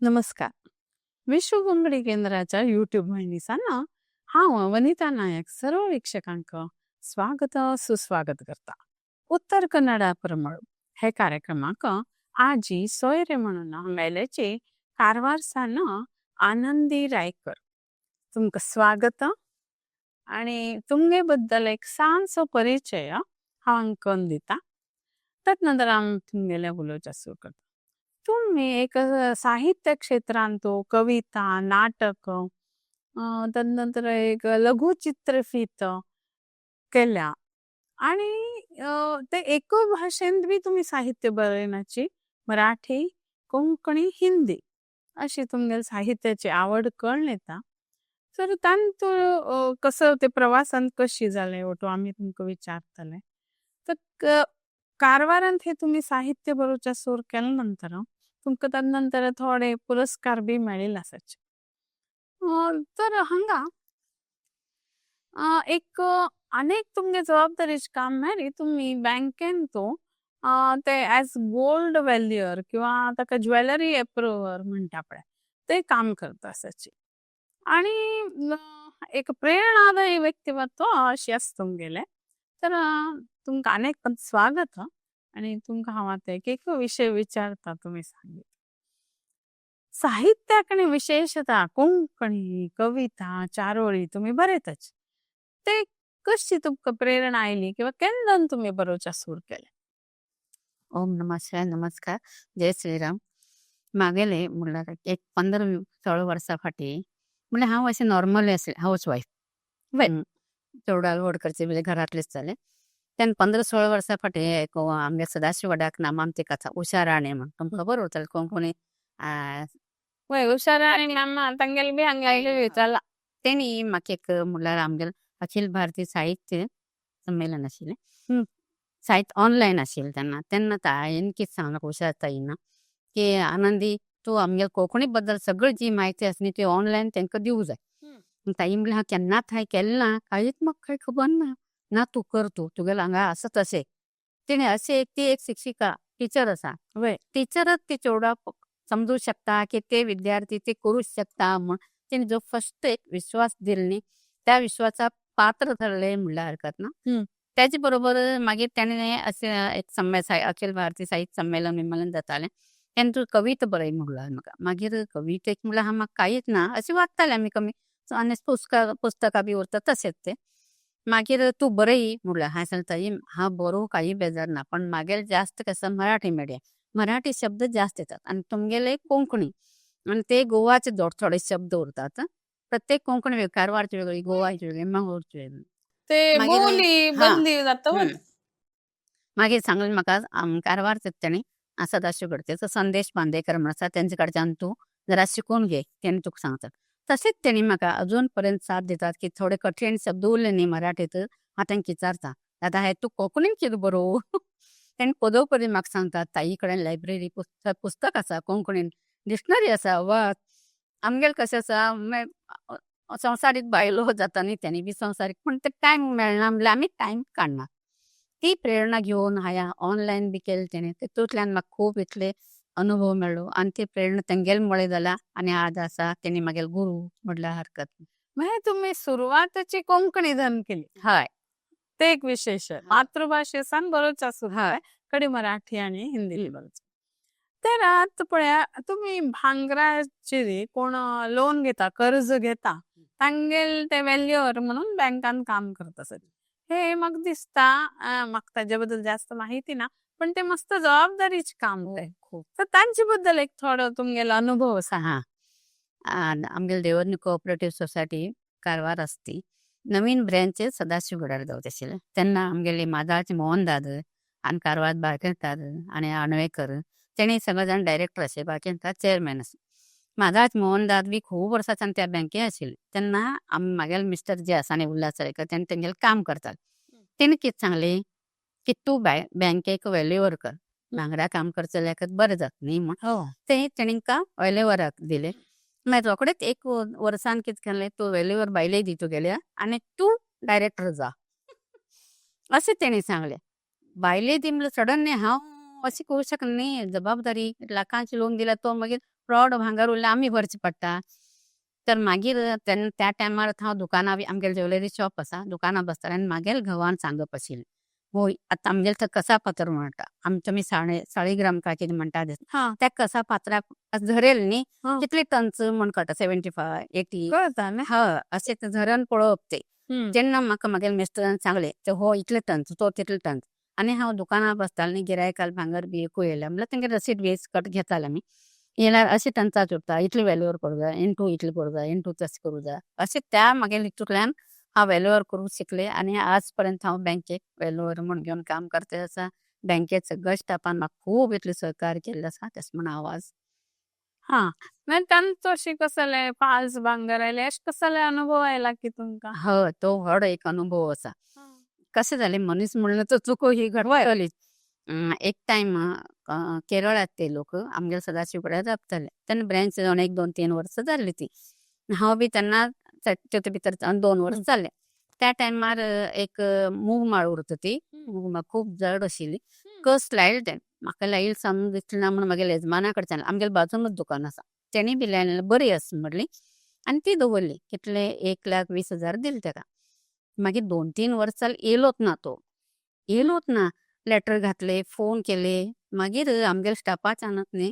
नमस्कार. विश्व कोंकणी केंद्राच्या युट्यूब वाहिनीसांना हांव वनिता नायक सर्व वीक्षकांक स्वागत सुस्वागत करता. उत्तर कन्नडा प्रमळ हे कार्यक्रमाक आजी सोयरे म्हणून मेलेचे कारवार सान आनंदी रायकर तुमका स्वागत आणि तुमगे बद्दल एक सांचो परिचय हांव करून दिता. त्यानंतर आम्ही तुमगेले उलोवचा सुरू करता. तुम्ही एक साहित्य क्षेत्रांत कविता नाटक त्यानंतर एक लघुचित्रफीत केल्या आणि ते एकूच भाषेंत बी तुम्ही साहित्य बरयनाची मराठी कोंकणी हिंदी अशी तुमगे साहित्याची आवड कळून येता. तर तांत कसं ते प्रवासांत कशी जाले तो आम्ही तुमकां विचारतले. तर कारवारांत हे तुम्ही साहित्य बरोवच्या सुरू केल्या नंतर तुमकां त्यानंतर थोडे पुरस्कार बी मेळिल्ले आसाचे. तर हांगा एक अनेक तुमगे जबाबदारीचे काम मेळ्ळी. तुम्ही बँकेन तो ते ॲज गोल्ड व्हॅल्युअर किंवा ताका ज्वेलरी अप्रुव्हर म्हणटा पळय ते काम करता आसाचे. आणि एक प्रेरणादायी व्यक्तिमत्व अशी आसा तुमगेले. तर तुमकां अनेक स्वागत आणि तुमकां हांव आतां एक विशय विचारता तुम्ही सांगित. साहित्याक आणि विशेषतः कोंकणी कविता चारोळी तुम्ही बरयताच. ते कशी तुमकां प्रेरणा आयली किंवा केन्ना तुम्ही बरोवच्या सुरू केले? ओम नमः शिवाय नमस्कार. जय श्रीराम. मागेले म्हणल्यार एक 15-16 वर्सां फाटीं म्हणल्यार हांव अशें नॉर्मल आसलें हाऊसवायफ. चेडूं आलवडकरचे म्हणजे घरांतलेच जालें. तेन्ना 15-16 वर्सां फाटीं एक आमगे सदाशिव वडाक नामांती कथा उशा राणे म्हण तुमकां खबर उरतलें कोंकणी वय उशारा आणि मामा तांगेल बी हांगा विचारला. तेणी म्हाका एक म्हणल्यार आमगेलें अखिल भारतीय साहित्य संमेलन आशिल्लें. साहित्य ऑनलायन आशिल्लें तेन्ना तायेन कितें सांगलें उशा ताईन की आनंदी तूं आमगे कोंकणी बद्दल सगळी जी म्हायती आसा न्ही ती ऑनलायन तांकां दिवं जाय. ताई म्हणलें हांव केन्नाच हांवें केलें ना, कांयच म्हाका कांय खबर ना तूं कर तुगेलें हांगा आसा तशें. तेणी अशें ती एक शिक्षिका टिचर आसा. वय टिचरच ती चेडवाक समजूंक शकता की ते विद्यार्थी ते करूंक शकता म्हण तेणी जो फस्ट एक विश्वास दिलो न्ही त्या विश्वासाक पात्र ठरले म्हणल्यार हरकत ना. त्याचे बरोबर मागीर तेणें अशें एक अखिल भारतीय साहित्य संमेलन विमेलन जातालें तेन्ना तूं कविता बरय म्हणलें म्हाका. मागीर कवितेक म्हणल्यार म्हाका कांयच ना अशें वाचतालें आमी कमी आनी पुस्तकां बी उरता तशेंच ते. मागीर तूं बरय म्हणलें हांवें सांगलें ताई हांव बरोवंक काही बेजार ना पण म्हागेलें जास्त कसं मराठी मिडियम मराठी शब्द जास्त येतात आनी तुमगेले कोंकणी आणि ते गोवाचे थोडे शब्द उरतात. प्रत्येक कोंकणी वेगळी कारवारची वेगळी गोवाची वेगळी मंगळूरची वेगळी. ते मागीर बोली बदली जाता. मागीर सांगलें म्हाका कारवारचे तेणी सदाशिव गडतेचो संदेश बांदेकर म्हण आसा तेंचे कडच्यान तूं जरा शिकून घे तेणी तुका सांगतात. तशेंच तेणी म्हाका अजून पर्यंत साथ दितात की थोडे कठीण शब्द उरले न्ही मराठीत हांव तांकां विचारता आतां हे तूं कोंकणीन कितें बरोवं. तेणी पदोपदी म्हाका सांगतात ताई कडेन लायब्ररी पुस्तक आसा कोंकणीन डिक्शनरी आसा वाच. आमगेलें कशें आसा संवसारीक बायलो जाता न्ही तेणी बी संवसारीक पूण ते टायम मेळना म्हणल्यार आमी टायम काडना. ती प्रेरणा घेवन हांवें ऑनलायन बी केलें तेणें तितूंतल्यान म्हाका खूब इतले अनुभव मेळ्ळो आनी ती प्रेरणा तेंगेले मुळे जाला आनी आज आसा तेणी म्हागेलो गुरू म्हणल्यार हरकत ना. म्हणजे तुम्ही सुरुवातची कोंकणी धन केली. हय ते एक विशेष मातृभाषेसान बरोवच्या सुरू हय कडी मराठी आणि हिंदी बरोवचं. तर आता पळया तुम्ही भांगराची कोण लोन घेता कर्ज घेता तांगेल ते व्हॅल्युअर म्हणून बँकान काम करत असत. हे म्हाका दिसता म्हाका ताजे बद्दल जास्त माहिती ना पण ते मस्त जबाबदारीचे काम खूप. तर तांचे बद्दल एक थोडो तुमगेलो अनुभव आसा. हां आमगेले देवर्नी कोऑपरेटिव्ह सोसायटी कारवार आसती नवीन ब्रँच सदाशिव गडार जावचे आशिल्ले तेन्ना आमगेले मादाळचे मोहन दाद आनी कारवार बाळकेंतार आनी आणवेकर तेणी सगळे जाण डायरेक्टर आशिल्ले बाळकेंतार चेअरमॅन आसा. मादाळचे मोहन दाद बी खूब वर्सांच्यान त्या बँके आशिल्ले तेन्ना म्हागेले मिस्टर जे आसा न्ही उल्हास सरेकर तेणी तेंगेले काम करतात. तेणी कितें सांगलें की तूं बँकेक व्हॅल्युअर कर भांगरा काम करता जाल्यार बरें जाता न्ही म्हण ते तेणींका व्हॅल्युअराक दिलें. मागीर रोखडेच एक वर्सान कितें केलें तूं व्हॅल्युअर बायले दी तुगेल्या आनी तूं डायरेक्टर जा अशें तेणी सांगलें. बायले दी म्हणल्यार सडन न्ही हांव अशें करूं शकना न्ही जबाबदारी लाखांची लोन दिल्यार तो मागीर फ्रॉड भांगर उरला आमी भरचे पडटा. तर मागीर त्या टायमार हांव दुकानां आमगेलें ज्वेलरी शॉप आसा, दुकानां बसतालें आनी म्हागेल्या घोवान सांगप आशिल्लें, होय आतां आमगेलें थंय कसा पात्र म्हणटा, तुमी साळीग्राम काय कितें म्हणटा हा त्या कसा पात्राक झरेल न्ही हा. कितले टन्स म्हण कळटा 75, 80 कळता ना हय अशें तें झरण पळोवप ते. तेन्ना म्हाका म्हागेल्या मिस्टरान सांगलें ते हो इतले टन्स तो तितले टन्स आनी हांव दुकानां बसतालें न्ही गिरायकाल भांगर बी एकूय येयलें म्हणल्यार तेंगे रसीद बी कट घेतालें आमी येयल्यार अशें टन्साचेर उरता इतले वेल्यूवर करूं जाय इंटू इतले करूं जाय इंटू तशें करूं जाय अशें त्या म्हागेल्या हितूंतल्यान हांव वेल्यूवर करूंक शिकलें आनी आज पर्यंत हांव बँकेक वेल्यूवर म्हूण घेवन काम करता आसा. बँकेत सगळ्या स्टाफान म्हाका खूब इतलें सहकार्य केल्लें आसा तेच म्हूण हांव आज हा मागीर तांचो अशी कसले फाल्स भांगर आयले अशें कसले अनुभव आयला की तुमकां हय तो व्हड एक अनुभव आसा. कशें जालें मनीस म्हणल्यार तो चुको ही घडटलीच. एक टायम केरळांत ते लोक आमगेले सदाशिव कडेन राबताले तेन्ना ब्रँच जावन 1-2-3 वर्सां जाल्ली ती. हांव बी तेन्ना तेतूंत भितर 2 वर्स जाल्ले. त्या टायमार एक मूग माळ उरता ती मूग माळ खूब जड आशिल्ली कस लायली तें म्हाका लायिल्ली समज दिसली ना म्हणून म्हागेल्या येजमाना कडच्यान आमगेले बाजूनच दुकान आसा तेणी बी लायली बरी आसा म्हणली आनी ती दवरली कितले 1,20,000 दिले तेका. मागीर 2-3 वर्स जाली येयलोच ना तो येयलोच ना. लेटर घातले फोन केले मागीर आमगेल्या स्टाफाच्यानच न्ही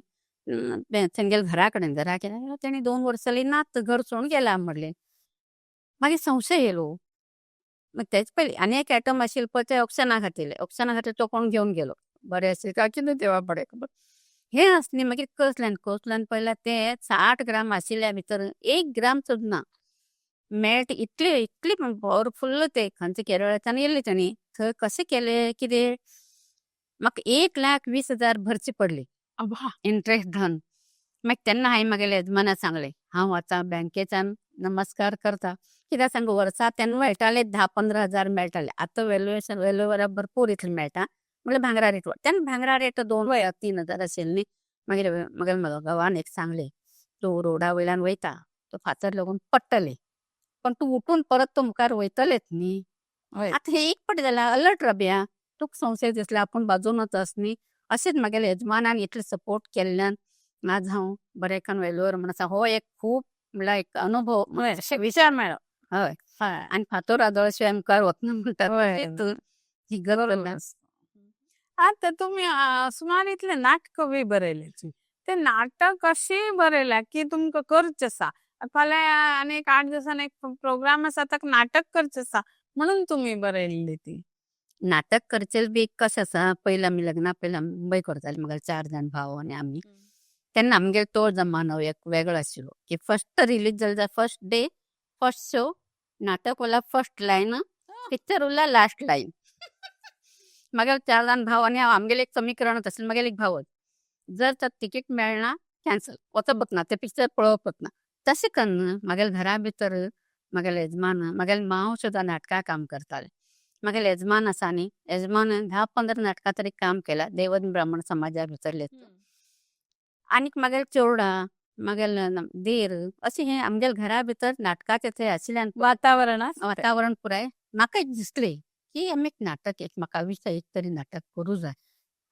तेंगेल्या घरा कडेन तेणी 2 वर्स जालीं नात घर सोडून गेला म्हणलें. मागीर संशय येयलो मग तेच पयलीं आनी एक आयटम आशिल्लो पळय ते ऑप्शना खातीर तो कोण घेवन गेलो बरें आशिल्लें काय कितें देवा बरें खबर. हें आसलें मागीर कसल्यान पळयल्यार ते 60 ग्राम आशिल्ल्या भितर 1 ग्राम सुद्दां ना. मेळट इतली पावरफुल ते खंयचे केरळाच्यान येयल्ले तेणी थंय कशें केलें कितें म्हाका 1,20,000 भरची पडली अभा इंट्रस्ट धन. मागीर तेन्ना हांवें म्हागेल्या येजमानाक सांगलें हांव आतां बँकेच्यान नमस्कार करता कित्याक सांग वर्सा तेन्ना मेळटाले 10-15,000 मेळटाले आतां वेल्युवरा भरपूर इतलें मेळटा म्हणल्यार भांगरा रेट तेन्ना भांगरा रेट 2,000-3,000 आशिल्ली न्ही. मागीर म्हागेल्या घोवान एक सांगलें तूं रोडा वयल्यान वयता तो फातर लागून पडटलें पण तूं उठून परत तो मुखार वयतलेच न्ही. आतां हें एक फावटी जाल्यार अलर्ट रावया तुका संशय दिसल्यार आपूण बाजूनच आस न्ही. अशेंच म्हागेल्या येजमानान इतलें सपोर्ट केल्ल्यान आज हांव बरेंकान वेल्युवर म्हण आसा हो एक खूब म्हणल्यार एक अनुभव विचार मेळ्ळो हय हय आनी फातर आदळ शिवाय मुखार वतना म्हणटात हय. तेतून ही गरज आता तुम्ही सुमार इतले नाटक बी बरयले ते नाटक अशी बरयल्या की तुमकां करचें आसा फाल्यां आनी एक 8 दिवसान एक प्रोग्राम आसा ताका नाटक करचें आसा म्हणून तुम्ही बरयल्ली ती नाटक करचें बी कशें आसा पयलीं आमी लग्ना पयलीं आमी मुंबय करतालीं म्हागेले 4 जाण भाव आनी आमी तेन्ना आमगेलो तो जमानो एक वेगळो आशिल्लो की फस्ट रिलीज जालें जाल्यार फस्ट डे फस्ट शो नाटक उरल्यार फस्ट लायन पिक्चर उरल्यार लास्ट लायन. म्हागेले 4 जाण भाव आनी हांव आमगेलें एक समीकरणच आसलें म्हागेले एक भावच जर तर तिकीट मेळना कॅन्सल वचपच ना ते पिक्चर पळोवपच ना. तशें कन्न म्हागेल्या घरा भितर म्हागेले येजमान म्हागेले मांव सुद्दां नाटकां काम करतालें. म्हागेले येजमान आसा न्ही येजमान 10-15 नाटकां तरी काम केलां देवन ब्राह्मण समाजा भितरले आनीक म्हागेले चेडूं म्हागेले धीर अशें हें आमगेल्या घरा भितर नाटकाचें थंय आशिल्ल्यान वातावरण पुराय म्हाका दिसलें की आमी एक नाटक म्हाका विशय एक तरी नाटक करूं जाय.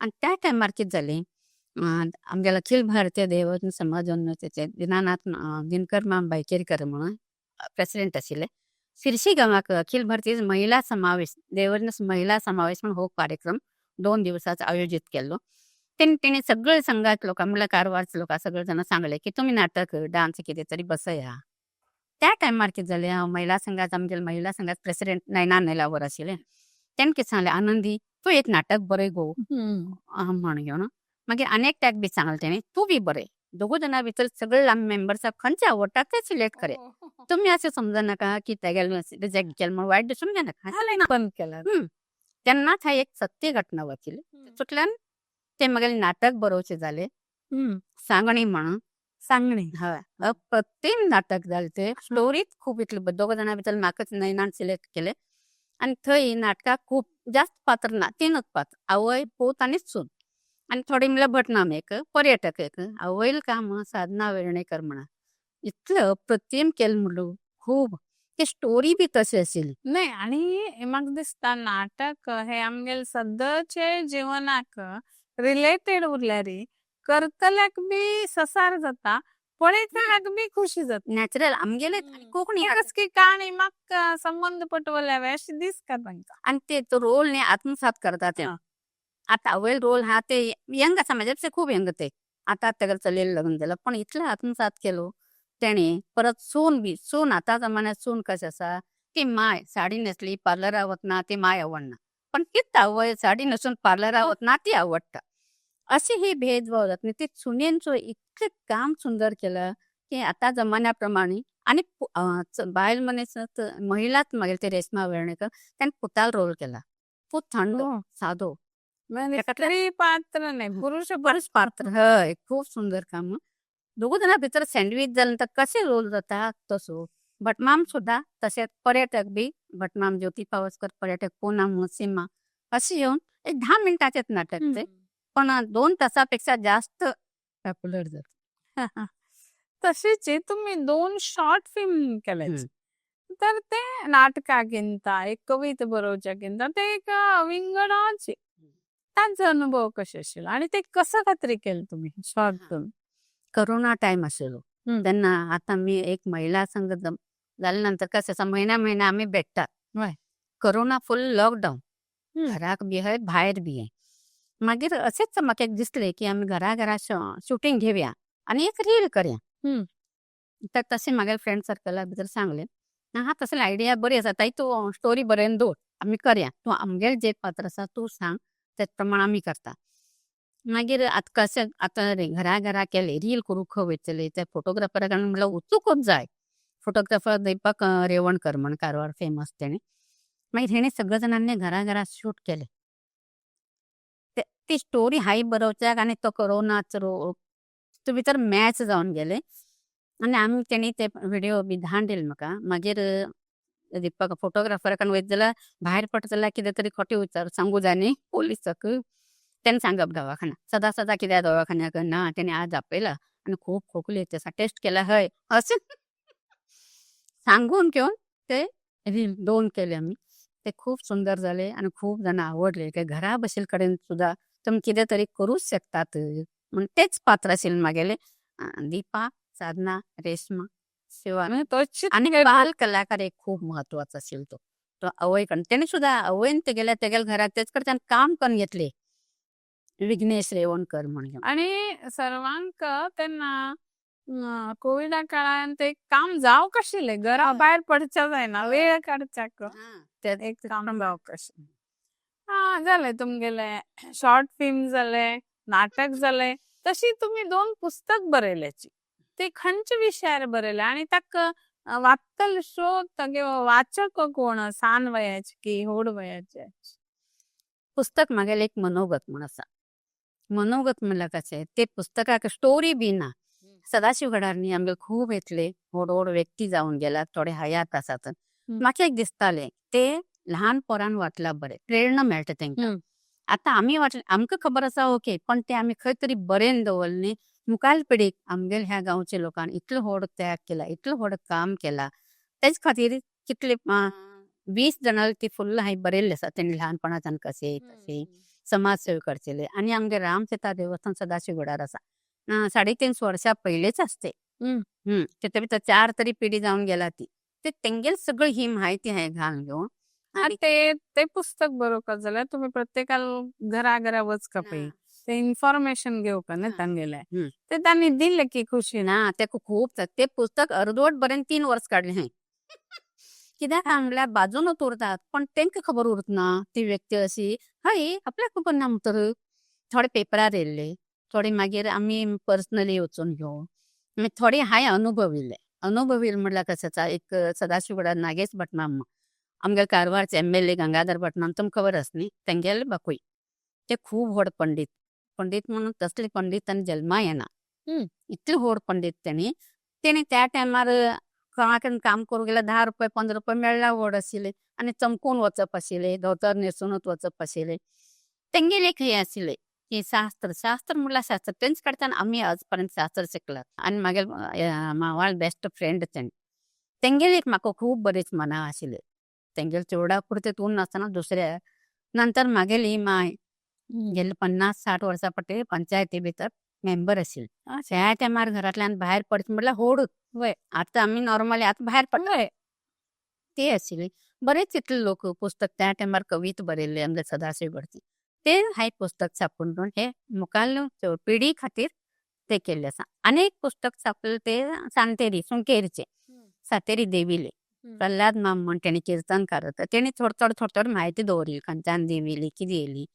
आनी त्या टायमार कितें जालें आमगेलो अखिल भारतीय देवन समाजोन्नतीचे दिनानाथ दिनकर मामबाई केरकर म्हणून प्रेसिडेंट आशिल्ले शिरशी गांवाक अखिल भारतीय महिला समावेश देवन महिला समावेश म्हणून हो कार्यक्रम 2 दिवसाचो आयोजीत केल्लो. तेणी सगळे संघाचे लोकां म्हणल्यार कारवारचे लोकां सगळे जाणां सांगले की तुमी नाटक डान्स कितें तरी बसया. त्या टायमार कितें जालें हांव महिला संघात आमगेले महिला संघात प्रेसिडेंट नयना नेलावर आशिल्लें तेणें कितें सांगलें आनंदी तूं एक नाटक बरय गो म्हण घेवन मागीर आनी एकट्याक बी सांगलें तेणें तूं बी बरय 2 जाणां भितर सगळे आमी मेंबर्साक खंयचे आवडटा ते सिलेक्ट करे. तुमी अशें समजा नाका की तेगेलें रिजेक्ट केलें म्हण वायट दिसूंक जायनाका बंद केला तेन्नाच हांव एक सत्य घटना वाचिल्ली तितूंतल्यान ते म्हागेलें नाटक बरोवचें जालें सांगणी म्हणून सांगणी हय अप्रतिम नाटक जालें तें स्टोरीच खूब इतली 2 जाणां भितर म्हाकाच नयनान सिलेक्ट केलें आनी थंय नाटकाक खूब जास्त पात्र ना 3च पात्र आवय पूत आनी सून आनी थोडी म्हणल्यार भटनाम एक पर्यटक एक आवयल काम साधना वेर्णेकर म्हणा इतलें अप्रतिम केलें म्हणलो खूब ती स्टोरी बी तशी आशिल्ली नाही आणि म्हाका दिसता नाटक हे आमगेले सद्दाचे जिवनाक रिलेटेड उरल्यार करतल्याक बी ससार जाता पळयतल्याक बी खुशी जाता. नॅचरल आमगेले आणि कोंकणी एकच की काणी म्हाका संबंध पटवल्यावे अशें दिसता तांकां. आणि ते तो रोल ने आत्मसात करतात ते. हा. आता अवयल रोल हा ते यंग असा माझ्यापेक्षा खूप यंग ते. आता तेगेलें चलयेलें लग्न जालें पण इतलें आत्मसात केलो तेणी. परत सून आता जमान्यात सून कशें आसा की माय साडी न्हेसली पार्लराक वतना ती माय आवडना. पण तीच आवय साडी न्हेसून पार्लराक वतना ती आवडटा. अशी ही भेदभाव जाता न्ही. ती सुनेंचो इतकें काम सुंदर केला की आता जमान्याप्रमाणे आणि बायल मनीस महिलाच मागीर ते रेश्मा वेर्णेकर त्यांनी पुताल रोल केला. खूप थंड हो. साधो म्हणजे ताका स्त्री पात्र नाही पुरुष बरेच पात्र हय खूप सुंदर काम. दोगूय जाणां भितर सँडवीच जालें तर कशें रोल जाता तसो. भटमाम सुद्धा तशेंच पर्यटक बी भटमाम ज्योती पावसकर पर्यटक पूनम सीमा अशी येऊन एक 10 मिनिटाचेच नाटक ते. पण 2 तासापेक्षा जास्त पॉप्युलर जातं. तशीच तुम्ही 2 शॉर्ट फिल्म केलेच. तर ते नाटकागिंता एक कविता बरोवच्यागिंता ते एक विंगडाच आहे. तांचो अनुभव कशें आशिल्लो आणि ते कसं खातीर केलें तुमी शॉर्ट फिल्म? करोना टाइम आशिल्लो तेन्ना आता मी एक महिला संघ जाल्या नंतर कसं आसा म्हयन्या आमी भेटतात. वय. करोना फुल लॉकडाऊन घराक बी हय भायर बी आहे. मागीर असेच म्हाका एक दिसलें की आमी घरा शूटिंग घेवया आणि एक रील करया. तर तशें म्हागे फ्रेंड सर्कला भितर सांगलें हा तसली आयडिया बरी आसा ताई तूं स्टोरी बरयन दवर आमी करया. तूं आमगेर जे पात्र आसा तूं सांग तेच प्रमाण आमी करता. मागीर आतां कशें आतां घरा केले रील करूंक खंय वयतले ते फोटोग्राफराक म्हणल्यार वचूंकच जाय. फोटोग्राफर दीपक रेवणकर म्हण कारवार फेमस तेणे. मागीर हेणे सगळे जाणांनी घरा शूट केले. ती स्टोरी हाय बरोवच्याक आनी तो करोनाचो भितर मॅच जावन गेले आनी आमी तेणी ते व्हिडिओ बी धाडून दिले म्हाका. मागीर दीपक फोटोग्राफराक वयत जाल्यार भायर पडटा जाल्यार कितें तरी खोटे विचार सांगू जाय न्ही पोलिसाक. तेणे सांगप दवाखान्याक सदां कित्याक दवाखान्याक ना तेणे आज आपयला आनी खूब खोकली तेसा टेस्ट केला हय अशें सांगून घेवन ते रील 2 केले आमी. ते खूप सुंदर जाले आणि खूप जाणां आवडले की घरा बशिल्ले कडेन सुद्धा तुम्ही कितें तरी करूच शकतात म्हण तेच पात्र आशिल्ले म्हागेले. दीपा साधना रेश्मा शिवा आणि बाल कलाकार एक खूप महत्वाचा आशिल्लो तो. तो आवय कडेन तेणे सुद्धा आवयन तेगेल्या घरात तेच कडच्यान काम करून घेतले. विघ्नेश रेवणकर म्हणून आणि सर्वांक तेन्ना कोविडा काळान ते काम जावंक आशिल्लें घरा भायर पडच्या जायना वेळ काडच्याक एक काम जावंक आशिल्लें. जालें तुमगेले शॉर्ट फिल्म जाले नाटक जाले तशी तुम्ही 2 पुस्तक बरयल्याची. ते खंयच्या विशयार बरयले आणि ताका वाचतले शो तागे वाचक कोण सान वयाचे की व्हड वयाचे? पुस्तक म्हागेलें एक मनोगत म्हण आसा. मनोगत म्हणल्यार कशें ते पुस्तकाक स्टोरी बी ना. सदाशिव गडारनी आमगे खूब येतले व्हड व्यक्ती जावन गेल्यात थोडे हयात आसात. म्हाका एक दिसतालें ते ल्हान पोरांक वाचल्यार बरें प्रेरणा मेळटा तेंकां. आतां आमी वाचले आमकां खबर आसा ओके पण ते आमी खंय तरी बरयन दवरलें न्ही मुखाल पिडीक आमगेल्या ह्या गांवच्या लोकांनी इतलो व्हड त्याग केला इतलो व्हड काम केला तेच खातीर कितले 20 जाणां ती फुल्ल हांवें बरयल्ली आसा. तेणी ल्हानपणाच्यान कशें तशें समाज सेवा करचेले आणि आमगे रामसीता देवस्थान सदाशिव गडार आसा 350 वर्सां पयलेच आसते. तेच्या भितर 4 तरी पिढी जावन गेला ती. ते तेंगेल सगळी ही माहिती हांवें घालून घेवन ते पुस्तक बरोवपाक जाल्यार तुम्ही प्रत्येकाला घरा वचका पळय ते इन्फॉर्मेशन घेवपाक न्ही तांगेले ते तांणी दिले की खुशी ना ते खूप ते पुस्तक अर्धवट बरेन 3 वर्स काडले हांवें. कित्याक म्हणल्यार बाजूनच उरतात पण तेंकां खबर उरतना ती व्यक्ती अशी हय आपल्याक खबर ना म्हणटर थोडे पेपरार येयल्ले थोडे मागीर आमी पर्सनली वचून घेवन थोडे हांवें अनुभविल्ले म्हणल्यार कशें आसा एक सदाशिव गडार नागेश भटमाम आमगे कारवारचे MLA गंगाधर भटमाम तुमकां खबर आसा न्ही तेंगेले बापूय ते खूब व्हड पंडीत म्हणून तसले पंडितान जल्मा येना इतले व्हड पंडीत तेणी त्या टायमार कोणाकडेन काम करूंक गेल्यार 10 रुपये 15 रुपये मेळ्ळ्यार व्हड आशिल्ले आनी चमकून वचप आशिल्ले धोतर न्हेसूनच वचप आशिल्ले. तेंगेले एक हें आशिल्लें की शास्त्र म्हणल्यार शास्त्र तेंच कडच्यान आमी आज पर्यंत शास्त्र शिकलात आनी मागीर मावाळ बेस्ट फ्रेंड तेंगेले एक म्हाका खूब बरेच मना आशिल्ले. तेंगेले चेवडा पुरते तूं नासतना दुसऱ्या नंतर म्हागेली माय गेले 50-60 वर्सां पडटली पंचायती भितर मेंबर आशिल्ले. अच्छा. त्या टायमार घरांतल्यान भायर पडचें म्हणल्यार होड. वय. आतां आमी नॉर्मली आतां भायर पडटा वय. ते आशिल्ले. बरेच इतले लोक पुस्तक त्या टायमार कवीत बरयल्ले आमगे सदाशिव गडसे. ते हांवें पुस्तक छापून दवरून हे मुखाल्ल्यो पिढी खातीर ते केल्ले आसा. आनी एक पुस्तक छापलें ते सांतेरी सुंकेरीचे सातेरी देविले. प्रल्हाद माम म्हण तेणी किर्तनकार होता. तेणी थोडी म्हायती दवरली खंयच्यान देवी येयली कितें येयली.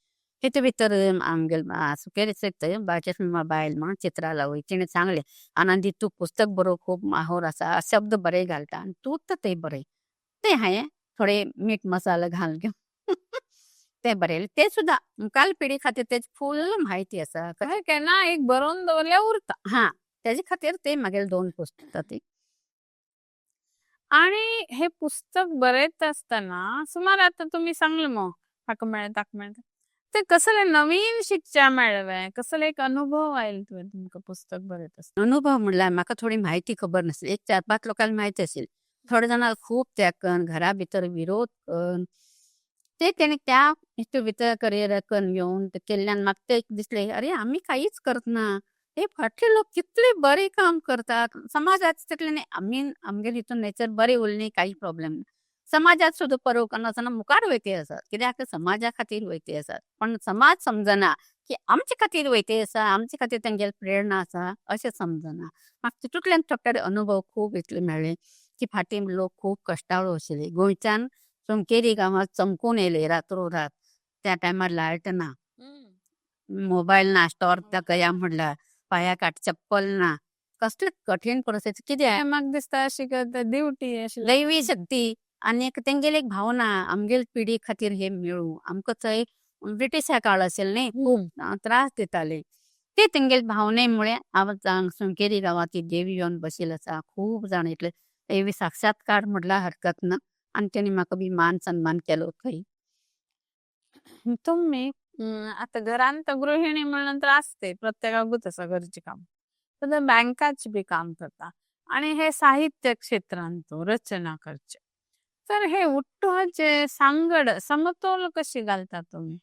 तितून भितर आमगेल सुकेरीचे बाळकृष्ण बायल म्हण चित्रां वय तिणें सांगलें आनंदी तूं पुस्तक बरोवंक खूब माहोर आसा शब्द बरे घालता आनी तूंच ते बरय. ते हांवें थोडे मीठ मसालो घालून घेवन ते बरयले. ते सुद्दां मुखाल पिढी खातीर तेजी फूल म्हायती आसा. काय केन्ना एक बरोवन दवरल्यार उरता. हां, तेजे खातीर ते म्हागेले 2 पुस्तकां ती. आणि हे पुस्तक बरयता आसतना सुमार आता तुम्ही सांगले मग हाका मेळ्ळें ताका मेळ्ळें ते कसले नवीन शिकच्या मेळ्ळें कसले एक अनुभव आयलो तुमकां पुस्तक बरयता आसतना. अनुभव म्हणल्यार म्हाका थोडी म्हायती खबर नासली. एक 4-5 लोकांक म्हायती आशिल्ली. थोडे जाणां खूब तेंकन घरा भितर विरोध करून ते तेणी त्या हितून भितर करियराकन घेवन ते केल्ल्यान म्हाका ते दिसलें अरे आमी कांयच करतना हे फाटले लोक कितले बरे काम करतात. समाजात तितले न्ही आमी आमगे हितून नेचर बरे उरली काही प्रॉब्लेम ना. समाजात सुद्दां परव करनासतना मुखार वयते आसात. कित्याक समाजा खातीर वयते आसात. पण समाज समजना की आमचे खातीर वयते आसा आमचे खातीर तेंगेली प्रेरणा आसा अशें समजना. म्हाका तितूंतल्यान थोडे थोडे खूब इतले मेळ्ळे की फाटीं लोक खूब कश्टाळू आशिल्ले. गोंयच्यान सोमकेरी गांवांत चमकून येयले रात्रोरात. त्या टायमार लायट ना, मोबायल ना, टॉर्च गया म्हणल्यार पांयाक चप्पल ना. कसले कठीण परिस्थिती कित्याक म्हाका दिसता अशी ड्युटी अशी दैवी शक्ती आनी एक तेंगेली एक भावना आमगेल पिढी खातीर हे मेळू आमकां थंय ब्रिटिशा काळ आशिल्लो न्ही खूब त्रास दिताले ते तेंगेल भावनेमुळे हांव सोमकेरी गांवांत ती देवी येवन बशिल्ली आसा. खूब जाण इतले देवी साक्षात्कार म्हटल्यार हरकत ना आनी तेणी म्हाका बी मान सन्मान केलो थंय. तुम्ही आता घरांत गृहिणी म्हणल्यानंतर असते प्रत्येकाकूच आसा घरची काम तर बँकाची बी काम करता आणि हे साहित्य क्षेत्रांत रचना करचे तर हे उठ्ठोचे सांगड समतोल कशी घालता तुम्ही.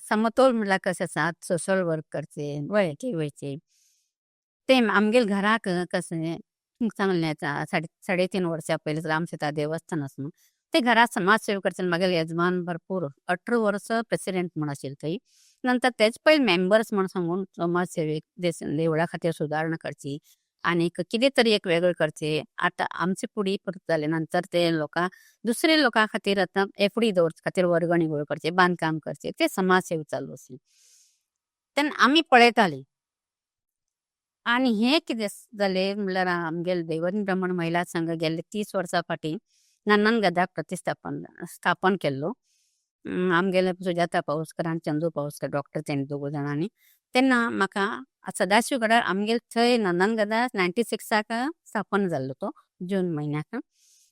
समतोल म्हणल्यार कशें आसा सोशल वर्क करचे वय वयचे ते आमगेल घराक कशें सांगलें आतां 3.5 वर्सां पयलीं रामसीता देवस्थान आसा न्हू ते घरात समाजसेवा करचे म्हागेले यजमान भरपूर 18 वर्स प्रेसिडेंट म्हण आशिल्ले थंय. नंतर तेच पयलीं मेंबर्स म्हण सांगून समाजसेवेक देवळा खातीर सुदारणा करची आनी कितें तरी एक वेगळें करचे. आतां आमचे फुडें परत जाले नंतर ते लोकां दुसरे लोकां खातीर आतां एफडी दवरचे खातीर वर्गणी गोळ करचे बांदकाम करचे ते समाजसेवा चालू आसली. तेन्ना आमी पळयतालीं आनी हे कितें जालें म्हणल्यार आमगेले दैवत ब्राह्मण महिला संघ गेल्ले 30 वर्सां फाटीं नंदनगदाक स्थापन केल्लो. आमगेले सुजाता पावसकर आनी चंदू पावसकर डॉक्टर तेणी दोगूय जाणांनी. तेन्ना म्हाका सदाशिवगडार आमगेले थंय नंदनगदा 96 स्थापन जाल्लो तो जून म्हयन्याक.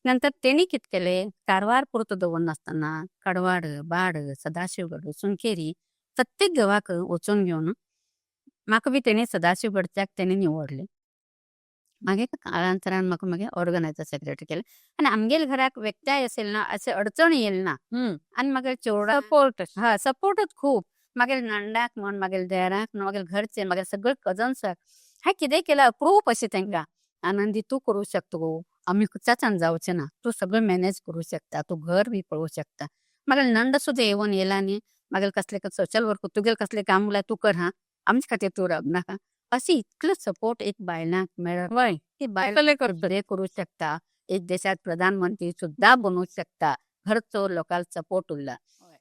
नंतर तेणी कितें केलें कारवार पुरतो दवरनासतना कडवाड बाड सदाशिवगड सुंकेरी प्रत्येक गांवाक वचून घेवन म्हाका बी तेणी सदाशिवगडच्याक तेणी निवडलें. मागीर काळांतरान म्हाका मागीर ऑर्गनायझर सेक्रेटरी केलें आनी आमगेले घराक व्यक्ताय आशिल्लो ना अशें अडचण येयली ना. आनी मागीर चेवडा सपोर्ट हा सपोर्टूच खूब मागेले नंडाक म्हण मागेले देराक म्हण मागेले घरचे मागेले सगळे कजन्साक हांवें कितें केलां अप्रूप अशें तांकां आनंदी तूं करूं शकता गो आमी कुचाच्यान जावचें ना तूं सगळें मॅनेज करूं शकता तूं घर बी पळोवं शकता. मागेले नंड सुद्दां येवन येयला न्ही मागेले कसले सोशल वर्क तुगेलें कसलें काम उरल्यार तूं कर हां आमचे खातीर तूं राबनाका अशी इतलो सपोर्ट एक बायलांक मेळप वय की बायल कसले कर बरें करूं शकता. एक देशात प्रधानमंत्री सुद्दां बनवू शकता. घरचो लोकांक सपोर्ट उरला.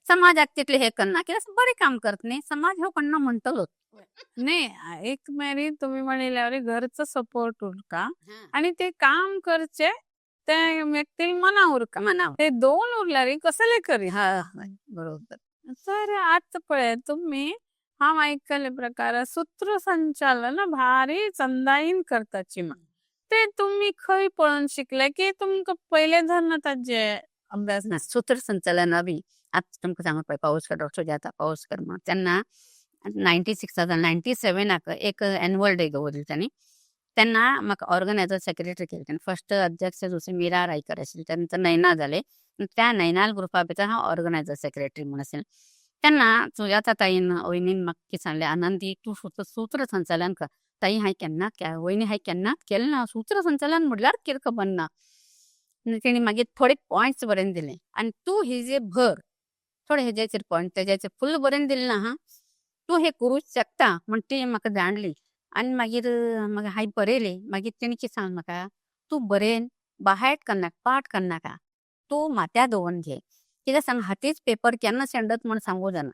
समाजाक तितले हे करना कित्याक बरें काम करता न्ही समाज ह्यो करना म्हणटलोच. नाही एक मेरी तुम्ही म्हणल्यावर घरचं सपोर्ट उरका आणि ते काम करचे ते व्यक्ती मना उरका मनाव ते दोन उरल्यार कसले करी. हा बरोबर. तर आता पळय तुम्ही हांव आयकले प्रकार सूत्रसंचालन भारी चंदाईन करताची मग ते तुम्ही खंय पळोवन शिकले की तुमकां पयले धरन ताजे अभ्यास ना सूत्रसंचालन बी आतां तुमकां सांगूंक पळय पावसकर डॉक्टर सुजाता पावसकर म्हण तेन्ना 97 एक एन्युअल डे दवरली तांणी. तेन्ना म्हाका ऑर्गनायझर सेक्रेटरी केलें तेन्ना फर्स्ट अध्यक्ष दुसरे मीरा रायकर आशिल्ले त्यानंतर नैना जाले त्या नैनाल ग्रुपा भितर हांव ऑर्गनायझर सेक्रेटरी म्हण आशिल्लें. त्यांना सुजाता ताईन वहिनीन म्हाका सांगले, आनंदी तूं सूत्रसंचालन कर. ताई हांवें केन्नाच वहिनी हांवें केन्नाच केलें ना. सूत्रसंचालन म्हणल्यार कितें खबर ना. तेणी मागीर थोडे पॉयंट्स बरयन दिले आनी तूं हेजेर भर. थोडे हेजेचेर पॉयंट तेज्याचेर फुल्ल बरयन दिलें ना हां. तूं हें करूंक शकता म्हण ती म्हाका जाणली. आनी मागीर हांवें बरयलें. मागीर तेणी कितें सांगलें म्हाका, तूं बरयन बाहायट करनाका, पाठ करनाका. तूं माथ्यार दवरून घे. कित्याक सांग, हातीच पेपर केन्ना शेणत म्हण सांगूं जाणा.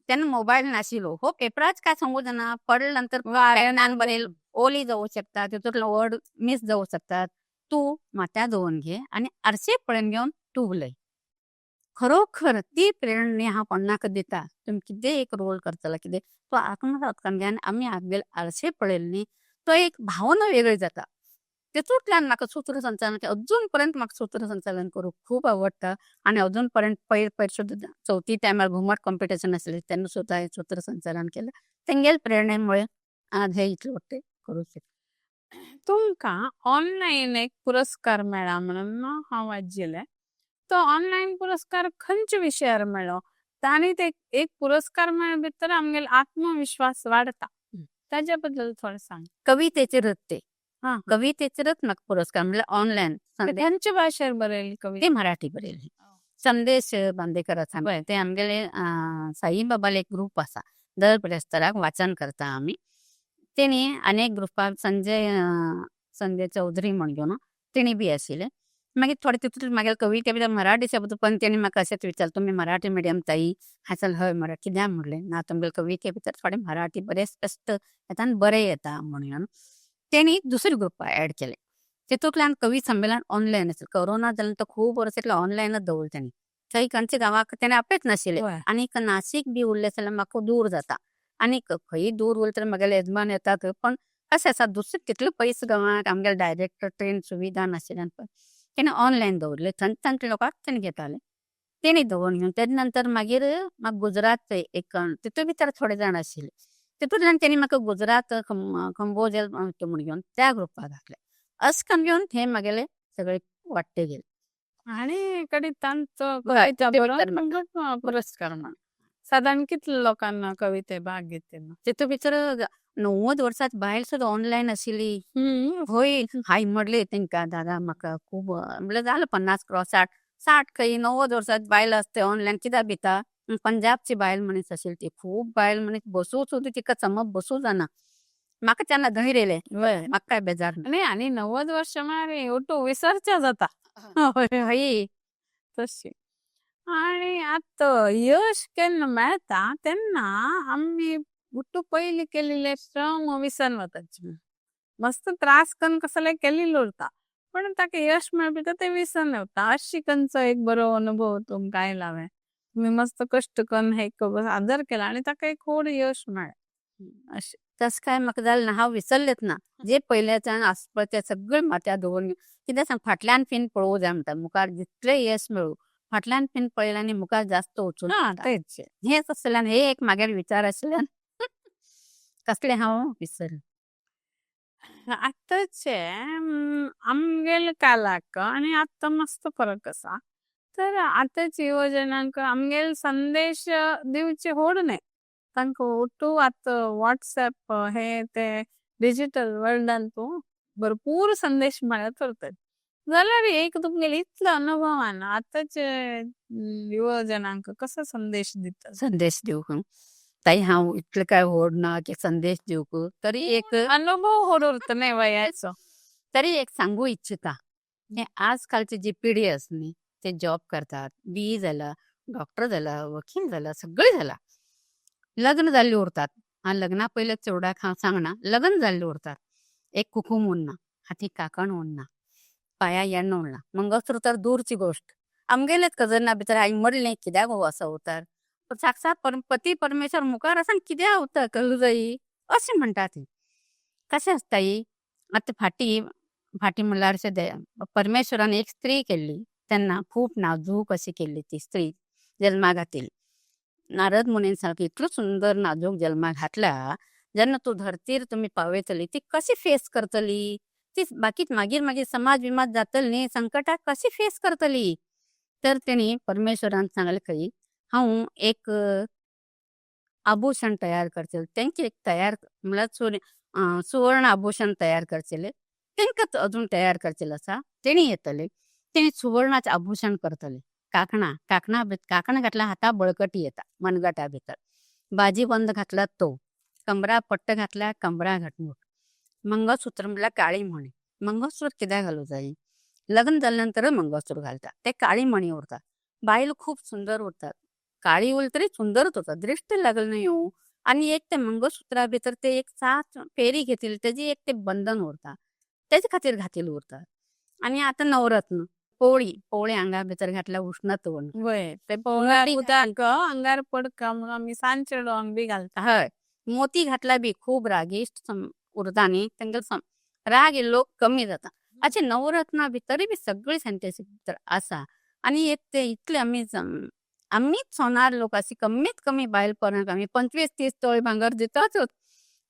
तेन्ना मोबायल नाशिल्लो. हो पेपराच काय सांगूं जाणा. पडले नंतर पेनान बरयलें ओली जावूं शकता, तितूंतलो वर्ड मिस जावूं शकतात. तूं माथ्यार दवरून घे आनी आरशे पळोवन घेवन तूं उलय. खरोखर ती प्रेरणा हांव कोणाक दिता. तुमी कितें एक रोल करतलो कितें, तो आत्मसात करून घे आनी आमी आमगेले आरशे पळयले न्ही, तो एक भावना वेगळी जाता. तितूंतल्यान म्हाका सूत्रसंचालन अजून पर्यंत म्हाका सूत्रसंचालन करूंक खूब आवडटा. आनी अजून पर्यंत पयर सुद्दां चवथी टायमार घुमट कॉम्पिटिशन आसलें तेन्ना सुद्दां हांवें सूत्रसंचालन केलें. तेंगेले प्रेरणेमुळे आज हे इतले व्हडले करूंक शकता. तुमकां ऑनलायन एक पुरस्कार मेळ्ळा म्हणून हांव वाचयलें. तो ऑनलायन पुरस्कार खंयच्या विशयार मेळ्ळो? आनी ते एक पुरस्कार मेळ्ळे भितर आमगेलो आत्मविश्वास वाडता. ताज्या बद्दल थोडें सांग. कवितेचेरच ते. हां. कवितेचेरच म्हाका पुरस्कार म्हणल्यार ऑनलायन. खंयच्या भाशेर बरयली ती कविता? मराठी बरयली. संदेश बांदेकर आसा पळय, ते आमगेले साईबाबाले एक ग्रूप आसा. दर बिरेस्ताराक वाचन करता आमी. तेणी आनी एक ग्रुपाक संजय चौधरी म्हण घेवन तेणी बी आशिल्ले. मागीर थोडे तितूंत म्हागेले कविते भितर मराठी शब्द पण तेणी म्हाका अशेंच विचारलें, तुमी मराठी मिडियम ताई? हांवें सांगलें हय मराठी. कित्याक म्हणलें, ना तुमगेले कविते भितर थोडे मराठी बरे स्पश्ट येता आनी बरें येता म्हणून. तेणी दुसरे ग्रुपाक ऍड केले. तितूंतल्यान कवी संमेलन ऑनलायन आसलें. कोरोना जालें तो खूब वर्स इतलें ऑनलायनच दवरलें तेणी. थंय खंयच्या गांवाक तेणे आपयच नाशिल्ले. होय. आनीक नाशिक बी उरलें जाल्यार म्हाका दूर जाता. आनीक खंयी दूर उरलें जाल्यार म्हागेले येजमान येतात. पण कशें आसा, दुसरे तितले पयस गांवांक आमगेले डायरेक्ट ट्रेन सुविधा नाशिल्ल्यान पळय तेणे ऑनलायन दवरलें. थंयच्या लोकांक तेणे घेताले. तेणी दवरून घेवन तेजे नंतर मागीर म्हाका गुजरात एक तितूंत भितर थोडे जाण आशिल्ले. तितूंतल्यान तेणी म्हाका गुजरात कंबोज म्हण घेवन त्या ग्रुपाक घातलें. अशें करून घेवन हे म्हागेले सगळे वाडटे गेले. आनी कडी तांचो हय, कविता ते बरोवन भितर म्हाका तुमकां पुरस्कार मेळ्ळो. साधारण कितल्या लोकांना कविते भाग घेतिल्लो? तितूंत भितर 90 वर्सांची बायल सुद्दां ऑनलायन आशिल्ली. होय, हांवें म्हणलें तेंकां, दादा म्हाका खूब म्हणल्यार जालें 50 क्रॉस 60 खंय 90 वर्सांची बायल आसता ऑनलायन कित्याक भिता. पंजाबची बायल मनीस आशिल्ली ती. खूब बायल मनीस बसूं सुद्दां तिका समज बसूं जाना. म्हाका तेन्ना धैर्य येयलें. होय. म्हाका काय बेजार ना. न्ही आनी 90 वर्सां म्हळ्यार हेवटो विसरच्या जाता. हय हय. तशी. आनी आतां यश केन्ना मेळटा तेन्ना आमी उठू पयलीं केलेले श्रम विसरून वतात. मस्त त्रास करून कसले केलेलो उरता. पण ताका यश मेळटा ते विसरून वता. अशी खंयचो एक बरो अनुभव तुमकां आयला हांवें. तुमी मस्त कश्ट करून हे सादर केला आनी ताका एक व्हड यश मेळ्ळें. अशें. तसं काय म्हाका जालें ना. हांव विसरलेंच ना. जे पयल्याच्यान आसा पळय तें सगळें माथ्यार दवरून कित्याक सांग, फाटल्यान फिन पळोवंक जाय म्हणटा. मुखार जितलें यश मेळूं, फाटल्यान फिन पळयलें आनी मुखार जास्त वचूं ना. तेच. हेच आसल्यान हे एक म्हागेले विचार आसल्यान कसले हांव विसरलें. आतांचे आमगेले कालाक आनी आतां मस्त फरक आसा. तर आतांच्या युवजनांक आमगेले संदेश दिवचे व्हड न्हय. तांकां ओटू आतां WhatsApp हे ते डिजिटल वर्ल्डान तूं भरपूर संदेश मेळत उरतात. जाल्यार एक तुमगेले इतलो अनुभवान आतांचे युवजनांक कसो संदेश दिता? संदेश दिवंक ताई हांव इतलें काय व्हड ना की संदेश दिवंक. तरी एक अनुभव व्हड उरता न्हय वयाचो. तरी एक सांगू इच्छिता. हे आजकालची जी पिढी आसा न्ही, ते जॉब करतात. BE जाला, डॉक्टर जाला, वकील जाला, सगळें जाला. लग्न जाल्लीं उरतात. लग्ना पयले चेडवाक हांव सांगना, लग्न जाल्लीं उरतात. एक कुकूम उरना, हातीक काकण उरना, पांयां येण्ण उरना. मंगळसूत्र तर दूरची गोश्ट. आमगेलेच कजना भितर हांवें म्हणलें कित्याक हो असो उरता. साक्षात पती परमेश्वर मुखार आसा कित्याक उरता कळूं जायी अशें म्हणटा ती. कशें आसता ही आतां फाटी म्हणल्यार परमेश्वरान एक स्त्री केल्ली तेन्ना खूब नाजूक अशी केल्ली ती स्त्री जल्माक घातिल्ली. नारद मुनीन सांगलें इतलो सुंदर नाजूक जल्माक घातला, जेन्ना तूं धरतीर तुमी पावयतली ती कशी फेस करतली. ती मागीर समाज विमाज जातली न्ही, संकटाक कशी फेस करतली. तर तेणी परमेश्वरान सांगलें खंय हांव एक आभूषण तयार करचेलें. तेंके एक तयार म्हळ्यार सुवर्ण आभूषण तयार करचेलें. तेंकां अजून तयार करचेलें आसा. तेणी येतले. तेणी सुवर्णाचें आभूषण करतले. कांकणां घातल्यार हाता बळकटी येता मनगटा भितर. बाजीबंद घातल्यार तो. कमरा पट्ट घातल्यार कमरा घाटमूट. मंगळसूत्र म्हळ्यार काळी मणी. मंगळसूत्र कित्याक घालूंक जाय? लग्न जाल्या नंतरच मंगळसूत्र घालता. ते काळी मणी उरता. बायल खूब सुंदर उरतात. काळी उरली तरी सुंदरच उरता. दृश्ट लागली न्ही हो. आनी एक ते मंगळसूत्रा भितर ते एक 7 फेरी घेतिल्ली तेजी एक ते बंधन उरता. तेजे खातीर घातिल्ली उरता. आनी आतां नवरत्न, पोवळी आंगा भितर घातल्यार उश्णता उरना. वय ते पोवळ्याक मोती उदक आंगार पडका म्हणून आमी सांजचे डोंग बी घालता. हय. मोती घातल्यार बी खूब रागिश्ट उरता न्ही. तेंका राग येयलो कमी जाता. अशें नवरत्ना भितरय बी सगळी सॅन्टेसीक भितर आसा. आनी एक ते इतले आमीच सोनार लोक अशी कमीत कमी बायल पोरांक आमी 25-30 तोळे भांगर दितातच.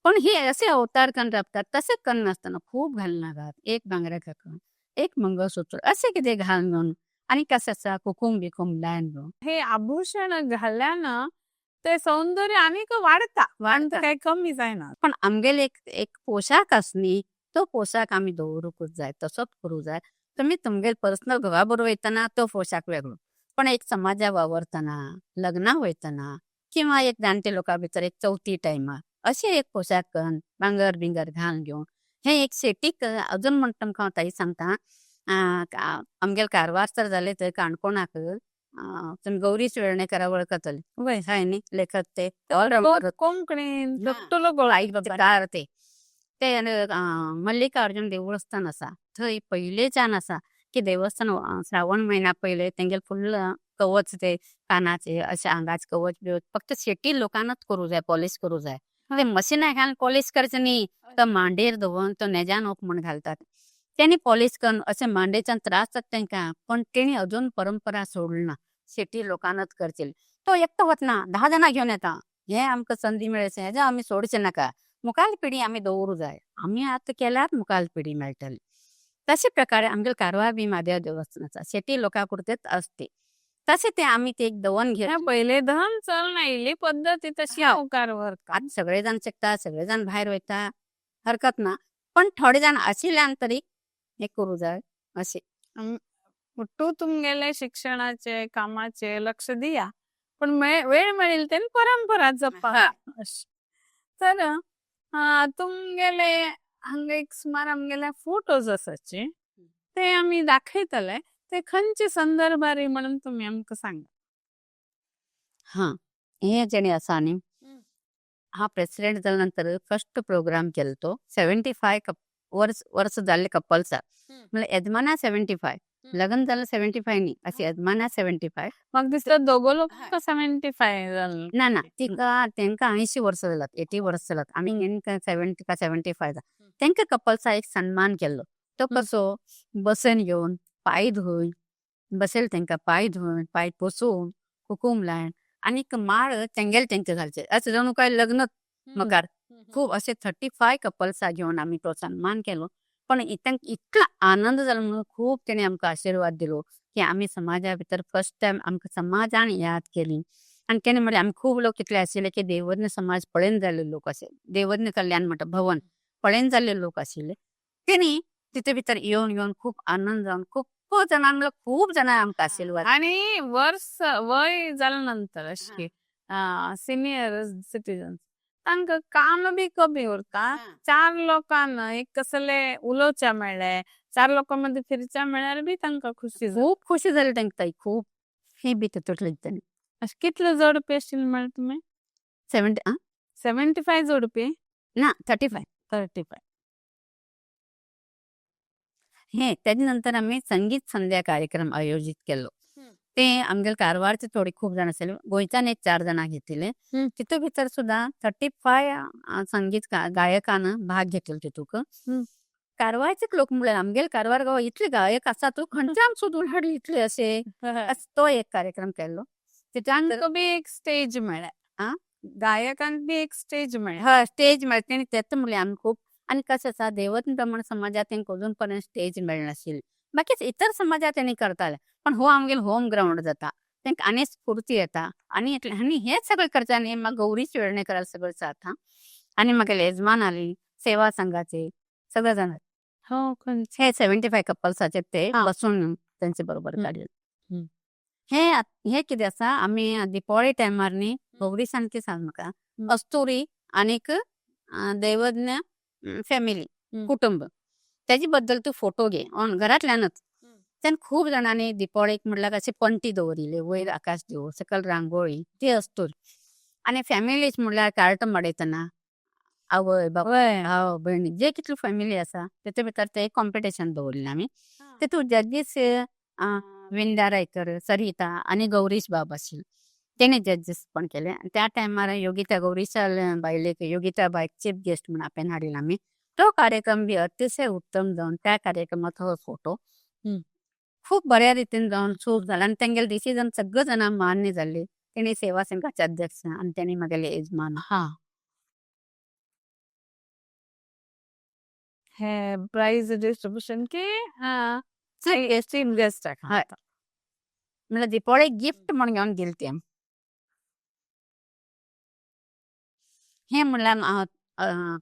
पण हे असे अवतार करून राबतात. तशें करनासतना खूब घालनाकात. एक भांगराक एक मंगळसूत्र अशें कितें घालून आनी कशें आसा कुकूम बिकूम लायन घेवन हे आभूषण घाल्यानं ते सौंदर्य आनीक वाडता. वाडटा. काही कमी जायना. पण आमगेले एक पोशाख आसा न्ही, तो पोशाख आमी दवरूंकूच जाय. तसोच करूंक जाय. तुमी तुमगेले पर्सनल घोवा बरोबर वयतना तो पोशाख वेगळो. पण एक समाजात वावरतना, लग्नाक वयतना किंवा एक जाणटे लोकां भितर एक चवथी टायमार अशें एक पोशाख करून भांगर बिंगर घालून घेवन हे एक शेटीक अजून म्हणटा तुमकां हांव ताई सांगता. आमगेले कारवार तर जाले थंय काणकोणाक तुमी गौरीश वेर्णेकारा वळखतले. वय हय न्ही लेखक ते कोंकणीन हा. तुलो साहित्यकार ते मल्लिकार्जुन देवस्थान आसा. थंय पयलेच्यान आसा की देवस्थान श्रावण महिना पयले तेंगेले फुल्ल कवच ते कानाचे अशे आंगाचे कवच बिवच फक्त शेटी लोकांनाच करूं जाय. पॉलिश करूं जाय. ते मशिनां घालून पॉलिश करचें न्ही. तो मांडेर दवरून तो नेज्यान ओप म्हूण घालतात. तेणी पॉलिश करून अशें मांडेच्यान त्रास जाता तेंकां. पण तेणी अजून परंपरा सोडना. शेटी लोकांनाच करचेली. तो एकटो वतना 10 जाणां घेवन येता. हे आमकां संदी मेळचे हेजे आमी सोडचे नाका. मुखाल पिढी आमी दवरूं जाय. आमी आतां केल्यार मुखाल पिढी मेळटली. तशे प्रकारे आमगेले कारवार बी म्हादेव देवस्थान आसा. शेटी लोकां पुरतेच असते. तशें ते आमी ते एक दवन घेवन पहिले धन चलना इल्ली पद्धती तशी हा. होकार व्हरता. आज सगळे जाण शिकता, सगळे जाण भायर वयता, हरकत ना. पण थोडे जाण आशिल्ल्यान तरी हे करूं जाय अशें. तू तुमगेले शिक्षणाचे कामाचे लक्ष दिया. पण वेळ मेळील तेन्ना परंपरा जपा. हा. अशें. तर तुमगेले हांगा एक सुमार आमगेले फोटोज आसाचे ते आमी दाखयतले. ते खंयचे संदर्भारी म्हणून तुमी आमकां सांगा. हा. हे जेणे आसा न्ही हा प्रेसिडेंट जाल्या नंतर फर्स्ट प्रोग्राम केलो तो 75 वर्स जाल्ले कपल्साक. म्हणल्यार येजमाना 75 लग्न जालें 75 न्ही अशें येजमाना 75. म्हाका दिसता दोगो लोक 75 जाले. ना तेंकां 80 वर्सां जालात 80 वर्स जालात. आमी तेंकां 70 का 75 जाता. तेंकां कपल्सा एक सन्मान केल्लो. तो कसो बसन घेवन पांय धुवन बसेल तेंकां पांय धुवन पांय पुसून कुकूम लायन आनीक माळ तेंगे घालचे अशें जणू काय लग्न मकार खूब अशे 35 कपल्सा घेवन आमी तो सन्मान केलो. पण इतलो आनंद जालो म्हणून खूब तेणी आमकां आशिर्वाद दिलो की आमी समाजा भितर फर्स्ट टायम आमकां समाजान याद केली. आनी केन्ना म्हळ्यार आमी खूब लोक कितले आशिल्ले की देवर्न समाज पळयन जाल्ले लोक आशिल्ले. देवर्न कल्याण म्हणटा भवन पळयन जाल्ले लोक आशिल्ले. तेणी तिथे भितर येवन खूब आनंद जावन खूब जाणां आमकां आशिर्वाद आणि वय जाल्या नंतर अशी सिनियर सिटीजन तांकां काम बी कमी उरता. 4 लोकांना एक कसले उलोवच्या मेळ्ळे 4 लोकां मध्ये फिरच्या मेळ्यार बी तांकां खुशी खूब खुशी जाली तेंकां ताई खूब. हे बी तितूंतले दिसताली. अशें कितले जोडपी आशिल्ले म्हळ्यार तुमी 75 जोडपी ना 35. 35. हे तेजे नंतर आमी संगीत संध्या कार्यक्रम आयोजीत केलो. ते आमगेले कारवारचे थोडे खूब जाण आशिल्ले. गोंयच्यान एक 4 जाणां घेतिल्ले. तितू भितर सुद्दां 35 संगीत गायकान भाग घेतलो तितूक. कारवारचे लोक म्हळ्यार आमगेले कारवार गांव इतले गायक आसात खंयच्यान सोदून हाडले इतले अशे. तो एक कार्यक्रम केल्लो. तांकां बी एक स्टेज मेळ्ळें. गायकांक बी एक स्टेज मेळ्ळें. हय स्टेज मेळ्ळें तेणी तेच म्हणलें आमी खूब. आनी कशें आसा देवत्न ब्राह्मण समाजात तेंका अजून पर्यंत स्टेज मेळनाशिल्ली. बाकी इतर समाजात तेणी करताले. पण हो आमगेलो होम ग्राउंड जाता. तांकां आनी स्फूर्ती येता आनी हेच सगळें करता न्ही म्हाका गौरी वेर्णेकर सगळें जाता आनी म्हागेले यजमान आली सेवा संघाचे सगळे जाण हो खंयचे हे 75 कपल्साचे ते हा. बसून तेंचे बरोबर हं. काडले हं. हे कितें आसा आमी दिपावळी टायमार न्ही गौरी सामकी सांग म्हाका अस्तुरी आनीक दैवज्ञ फॅमिली हं. कुटुंब तेजे बद्दल तूं फोटो घे घरांतल्यानच तेन्ना खूब जाणांनी दिपावळीक म्हणल्यार अशे पंटी दवरिल्ले वयर आकाश दिवो सकयल रांगोळी ती अस्तूर आनी फॅमिलीज म्हणल्यार कार्ट माडयतना आवय बापूय वय भाव भयणी जे कितली फॅमिली आसा तेचे भितर ते कॉम्पिटिशन दवरलें आमी तेतूंत जजीस विंदा रायकर सरिता आनी गौरीश बाब आशिल्ले तेणे जजीस पण केले आनी त्या टायमार योगिता गौरीशा बायलेक योगिता बायक चीफ गेस्ट म्हणून आपल्यान हाडिल्लो आमी तो कार्यक्रम बी अतिशय उत्तम जावन त्या कार्यक्रमात हो फोटो हं. खूब बऱ्या रितीन जावन सूट जाला आनी तेंगेले डिसिजन सगळे जाणां मान्य जाल्ली तेणी सेवा संघाचे अध्यक्ष आनी तेणी म्हागेले यजमान हा हे प्राइज डिस्ट्रीब्यूशन के चीफ गेस्ट हय म्हणल्यार दिपावळी गिफ्ट म्हण घेवन गेली ती आमी हे म्हणल्यार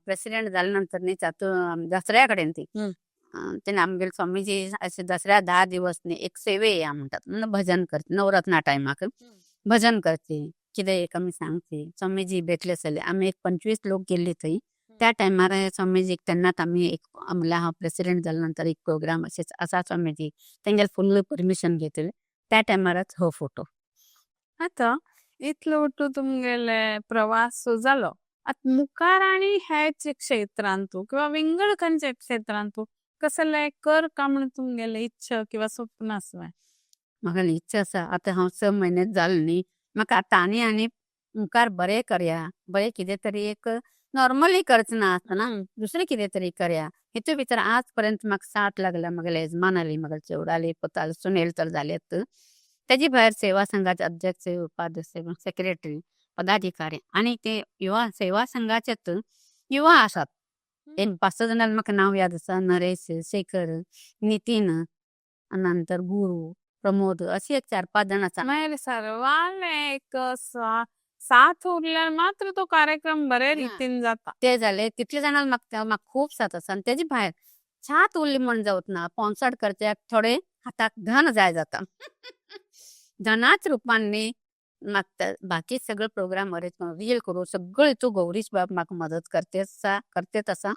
प्रेसिडेंट जाले नंतर न्ही तातूंत दसऱ्या कडेन ती हं. तेन्ना आमगेले स्वामीजी अशे दसऱ्या 10 दिवस न्ही एक सेवे या म्हणटात म्हणजे भजन करचे नवरत्ना टायमाक भजन करचे कितें एक आमी सांगचे स्वामीजी भेटले आसले आमी एक 25 लोक गेल्ली थंय त्या टायमार स्वामीजीक तेन्नाच आमी एक म्हणल्यार हांव प्रेसिडेंट जाले नंतर एक प्रोग्राम अशेंच आसा स्वामीजी तेंगेले फुल्ल परमिशन घेतले त्या टायमारच हो फोटो आता इतलो उठू तुमगेले प्रवास जालो आत मुखार आनी हेच क्षेत्रांत किंवा विंगड खंयच्या क्षेत्रांत कसले कर का म्हण तुमगेले इच्छा किंवा स्वप्न आसलें म्हाका इच्छा आसा आतां हांव 6 म्हयने जालें न्ही म्हाका आतां आनी मुखार बरें करया बरें कितें तरी एक नॉर्मली करचें ना आसतना दुसरें कितें तरी करया हितून भितर आज पर्यंत म्हाका साथ लागला म्हागेले यजमान आली म्हागेले चेवडाली पुताल सुनील तर जालेत तेजे भायर सेवा संघाचे अध्यक्ष उपाध्यक्ष सेक्रेटरी पदाधिकारी आनी ते युवा सेवा संघाचेच युवा आसात एक 5-6 जाणांचे म्हाका नांव याद आसा नरेश शेखर नितीन नंतर गुरू प्रमोद अशी एक 4-5 जाण आसा मागीर सर्वांले एक साथ उरल्यार मात्र तो कार्यक्रम बरे रितीन जाता ते जाले तितले जाणां म्हाका खूब साथ आसा आनी तेजे भायर साथ उरली म्हण जावत ना स्पॉन्सर्ड करच्याक थोडे हाताक धन जाय जाता धनाच रुपान न्ही म्हाका बाकी सगळे प्रोग्राम रील करूं सगळे हितून गौरीश बाब म्हाका मदत करतेच आसा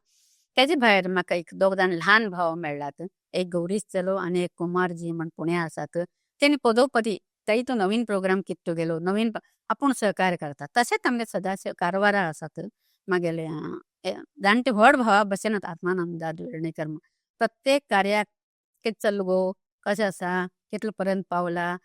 तेजे भायर म्हाका एक 2 जाण ल्हान भाव मेळ्ळात एक गौरीश चलो आनी एक कुमारजी म्हण पुण्या आसात तेणी पदोपदी तातूंत नवीन प्रोग्राम कित्तो गेलो नवीन आपूण सहकार्य करता तशेंच आमगे सदाशिव कारवारा आसात म्हागेले जाणटे व्हड भावा भशेनच आत्मानंद वेर्णेकर प्रत्येक कार्याक कितें चल्लो गो कशें आसा कितले पर्यंत पावला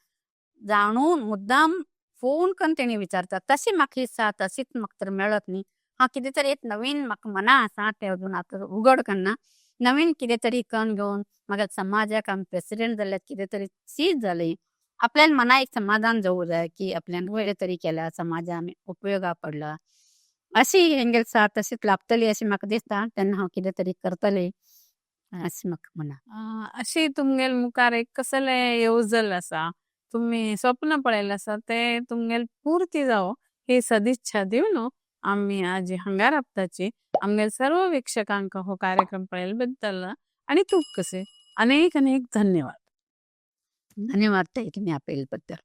जाणून मुद्दाम फोन करून तेणी विचारता तशी म्हाका ही साथ तशीच म्हाका तर मेळत न्ही हांव कितें तरी एक नवीन म्हाका मना आसा तें अजून आतां उगड करना नवीन कितें तरी करून घेवन म्हाका समाजाक आमी प्रेसिडेंट जाल्यार कितें तरी चीज जाली आपल्यान मना एक समाधान जावूं जाय की आपल्यान कितें तरी केल्या समाजा आमी उपयोगा पडला अशी हेंगेल साथ तशीच लाभतली अशी म्हाका दिसता तेन्ना हांव कितें तरी करतलें अशें म्हाका मना अशी तुमगेल मुखार एक कसले येवजल आसा तुम्ही स्वप्न पळयलें आसा ते तुमगेल पूर्ती जावो ही सदिच्छा दिवन आमी आज हांगार आपताची आमगेल सर्व वीक्षकांक हो कार्यक्रम पळयले बद्दल आणि खूप कसे अनेक धन्यवाद धन्यवाद ताई तुम्ही आपले बद्दल